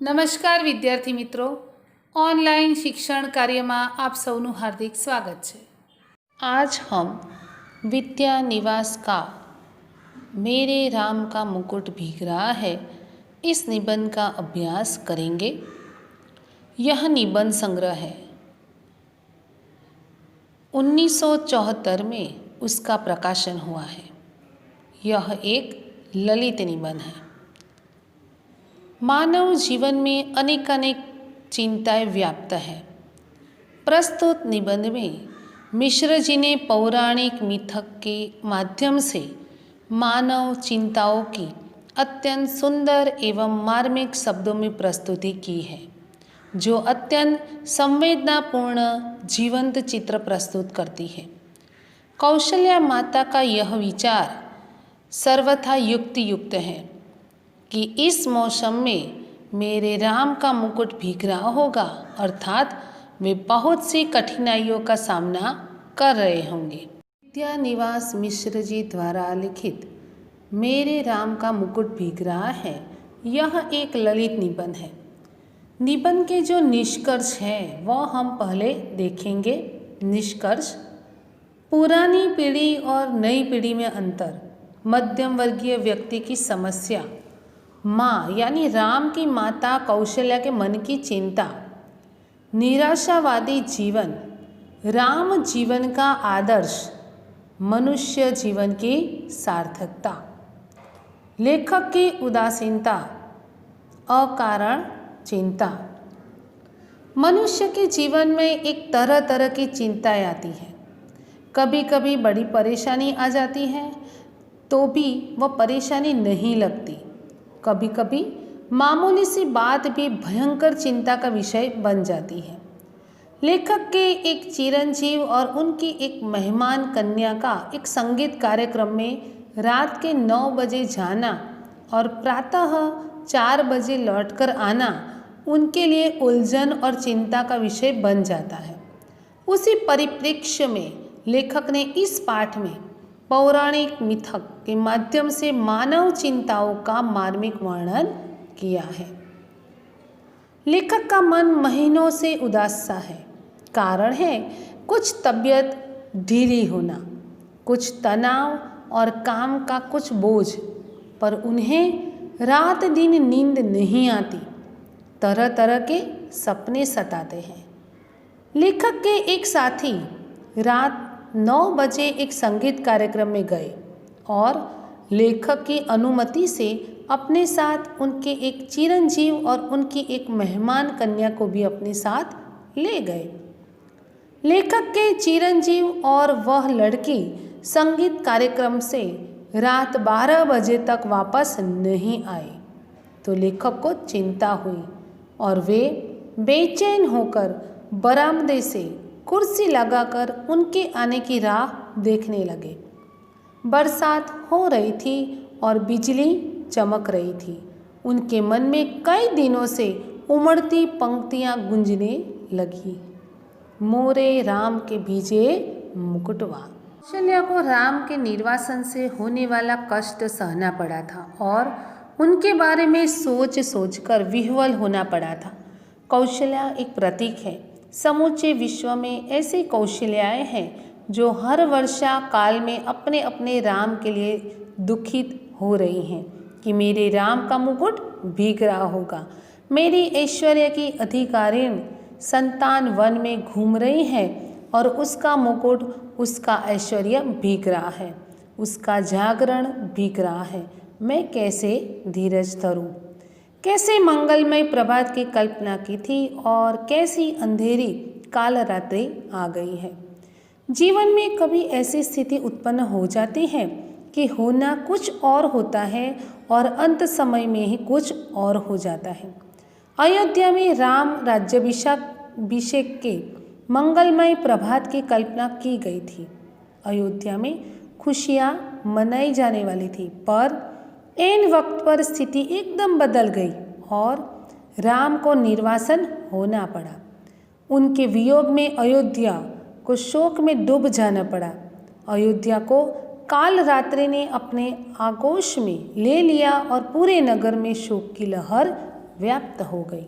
નમસ્કાર વિદ્યાર્થી મિત્રો, ઓનલાइन शिक्षण कार्य में आप सबનું हार्दिक स्वागत है। आज हम विद्या निवास का मेरे राम का मुकुट भीग रहा है इस निबंध का अभ्यास करेंगे। यह निबंध संग्रह है। 1974 में उसका प्रकाशन हुआ है। यह एक ललित निबंध है। मानव जीवन में अनेकानेक चिंताएं व्याप्त है। प्रस्तुत निबंध में मिश्र जी ने पौराणिक मिथक के माध्यम से मानव चिंताओं की अत्यंत सुंदर एवं मार्मिक शब्दों में प्रस्तुति की है, जो अत्यंत संवेदनापूर्ण जीवंत चित्र प्रस्तुत करती है। कौशल्या माता का यह विचार सर्वथा युक्तियुक्त है कि इस मौसम में मेरे राम का मुकुट भीग रहा होगा, अर्थात वे बहुत सी कठिनाइयों का सामना कर रहे होंगे। विद्या निवास मिश्र जी द्वारा लिखित मेरे राम का मुकुट भीग रहा है, यह एक ललित निबंध है। निबंध के जो निष्कर्ष हैं वह हम पहले देखेंगे। निष्कर्ष: पुरानी पीढ़ी और नई पीढ़ी में अंतर, मध्यम वर्गीय व्यक्ति की समस्या, माँ यानी राम की माता कौशल्या के मन की चिंता, निराशावादी जीवन, राम जीवन का आदर्श, मनुष्य जीवन की सार्थकता, लेखक की उदासीनता, अकारण चिंता। मनुष्य के जीवन में एक तरह तरह की चिंताएं आती है। कभी कभी बड़ी परेशानी आ जाती है तो भी वह परेशानी नहीं लगती। कभी कभी मामूली सी बात भी भयंकर चिंता का विषय बन जाती है। लेखक के एक चिरंजीव और उनकी एक मेहमान कन्या का एक संगीत कार्यक्रम में रात के 9 बजे जाना और प्रातः 4 बजे लौटकर आना उनके लिए उलझन और चिंता का विषय बन जाता है। उसी परिप्रेक्ष्य में लेखक ने इस पाठ में पौराणिक मिथक के माध्यम से मानव चिंताओं का मार्मिक वर्णन किया है। लेखक का मन महीनों से उदास सा है। कारण है कुछ तबीयत ढीली होना, कुछ तनाव और काम का कुछ बोझ, पर उन्हें रात दिन नींद नहीं आती। तरह तरह के सपने सताते हैं। लेखक के एक साथी रात 9 बजे एक संगीत कार्यक्रम में गए और लेखक की अनुमति से अपने साथ उनके एक चिरंजीव और उनकी एक मेहमान कन्या को भी अपने साथ ले गए। लेखक के चिरंजीव और वह लड़की संगीत कार्यक्रम से रात 12 बजे तक वापस नहीं आए तो लेखक को चिंता हुई और वे बेचैन होकर बरामदे से कुर्सी लगाकर उनके आने की राह देखने लगे। बरसात हो रही थी और बिजली चमक रही थी। उनके मन में कई दिनों से उमड़ती पंक्तियां गूंजने लगी। मोरे राम के भीजे मुकुटवा। कौशल्या को राम के निर्वासन से होने वाला कष्ट सहना पड़ा था और उनके बारे में सोच सोचकर विह्वल होना पड़ा था। कौशल्या एक प्रतीक है। समूचे विश्व में ऐसी कौशल्याएं हैं जो हर वर्षा काल में अपने अपने राम के लिए दुखित हो रही हैं कि मेरे राम का मुकुट भीग रहा होगा। मेरी ऐश्वर्य की अधिकारिण संतान वन में घूम रही है और उसका मुकुट, उसका ऐश्वर्य भीग रहा है, उसका जागरण भीग रहा है। मैं कैसे धीरज धरूं? कैसे मंगलमय प्रभात की कल्पना की थी और कैसी अंधेरी काल रात्रि आ गई है। जीवन में कभी ऐसी स्थिति उत्पन्न हो जाती है कि होना कुछ और होता है और अंत समय में ही कुछ और हो जाता है। अयोध्या में राम राज्याभिषेक के मंगलमय प्रभात की कल्पना की गई थी। अयोध्या में खुशियाँ मनाई जाने वाली थी, पर ऐन वक्त पर स्थिति एकदम बदल गई और राम को निर्वासन होना पड़ा। उनके वियोग में अयोध्या को शोक में डूब जाना पड़ा। अयोध्या को काल रात्रि ने अपने आगोश में ले लिया और पूरे नगर में शोक की लहर व्याप्त हो गई।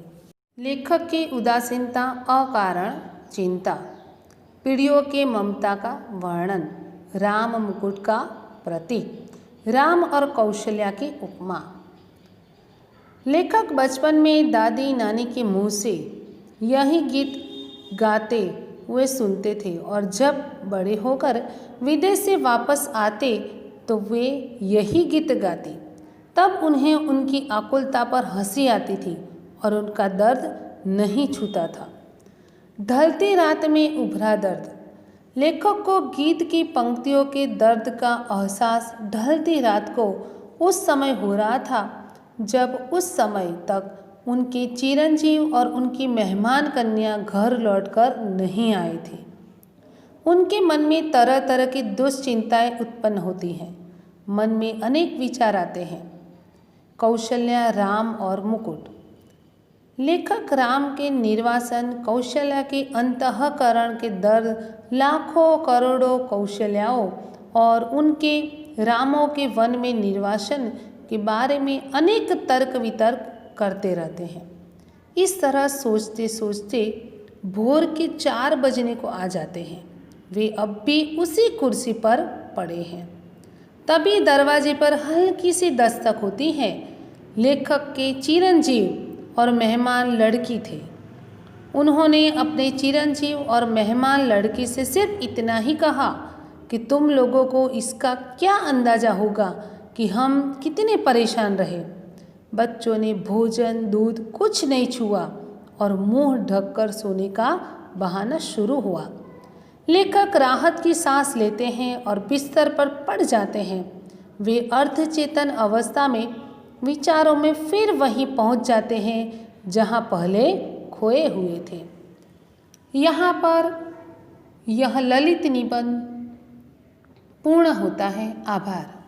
लेखक की उदासीनता अकारण चिंता, पीढ़ियों के ममता का वर्णन, राम मुकुट का प्रतीक, राम और कौशल्या की उपमा। लेखक बचपन में दादी नानी के मुंह से यही गीत गाते हुए सुनते थे और जब बड़े होकर विदेश से वापस आते तो वे यही गीत गाती। तब उन्हें उनकी आकुलता पर हंसी आती थी और उनका दर्द नहीं छूता था। ढलती रात में उभरा दर्द। लेखक को गीत की पंक्तियों के दर्द का एहसास ढलती रात को उस समय हो रहा था जब उस समय तक उनके चिरंजीव और उनकी मेहमान कन्या घर लौटकर नहीं आए थे। उनके मन में तरह तरह की दुश्चिंताएं उत्पन्न होती हैं। मन में अनेक विचार आते हैं। कौशल्या, राम और मुकुट। लेखक राम के निर्वासन, कौशल्या के अंतःकरण के दर्द, लाखों करोड़ों कौशल्याओं और उनके रामों के वन में निर्वासन के बारे में अनेक तर्क वितर्क करते रहते हैं। इस तरह सोचते सोचते भोर के 4 बजने को आ जाते हैं। वे अब भी उसी कुर्सी पर पड़े हैं। तभी दरवाजे पर हल्की सी दस्तक होती है। लेखक के चिरंजीव और मेहमान लड़की थे। उन्होंने अपने चिरंजीव और मेहमान लड़की से सिर्फ इतना ही कहा कि तुम लोगों को इसका क्या अंदाज़ा होगा कि हम कितने परेशान रहे। बच्चों ने भोजन दूध कुछ नहीं छुआ और मुंह ढककर सोने का बहाना शुरू हुआ। लेखक राहत की सांस लेते हैं और बिस्तर पर पड़ जाते हैं। वे अर्धचेतन अवस्था में विचारों में फिर वहीं पहुंच जाते हैं जहां पहले खोए हुए थे। यहाँ पर यह ललित निबंध पूर्ण होता है। आभार।